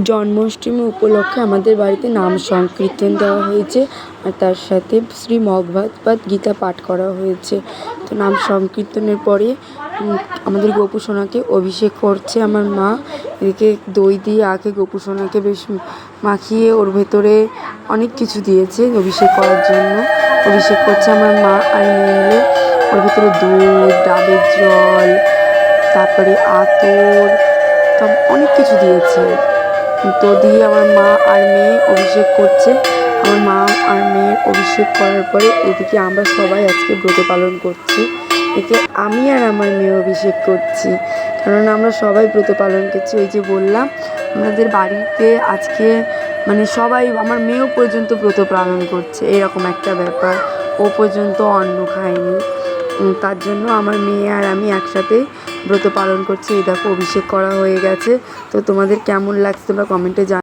জন্মাষ্টমী উপলক্ষে আমাদের বাড়িতে নাম সংকীর্তন দেওয়া হয়েছে আর তার সাথে শ্রীমদ্ভাগবত গীতা পাঠ করা হয়েছে। তো নাম সংকীর্তনের পরে আমাদের গোপু সোনাকে অভিষেক করছে আমার মা। এদিকে দই দিয়ে আগে গোপু সোনাকে বেশ মাখিয়ে ওর ভেতরে অনেক কিছু দিয়েছে অভিষেক করার জন্য। অভিষেক করছে আমার মা আর মেয়ে মিলে। ওর ভেতরে দুধ, ডাবের জল, তারপরে আতর, অনেক কিছু দিয়েছে। তো দিয়ে আমার মা আর মেয়ে অভিষেক করছে। আমার মা আর মেয়ের অভিষেক করার পরে এদিকে আমরা সবাই আজকে ব্রত পালন করছি। একে আমি আর আমার মেয়ে অভিষেক করছি, কারণ আমরা সবাই ব্রত পালন করছি। ওই যে বললাম আমাদের বাড়িতে আজকে মানে সবাই, আমার মেয়েও পর্যন্ত ব্রত পালন করছে, এরকম একটা ব্যাপার। ও পর্যন্ত অন্ন খায়নি, তার জন্য আমার মেয়ে আর আমি একসাথে ব্রত পালন করছি। এই দেখো অভিষেক করা হয়ে গেছে। তো তোমাদের কেমন লাগছে তোমরা কমেন্টে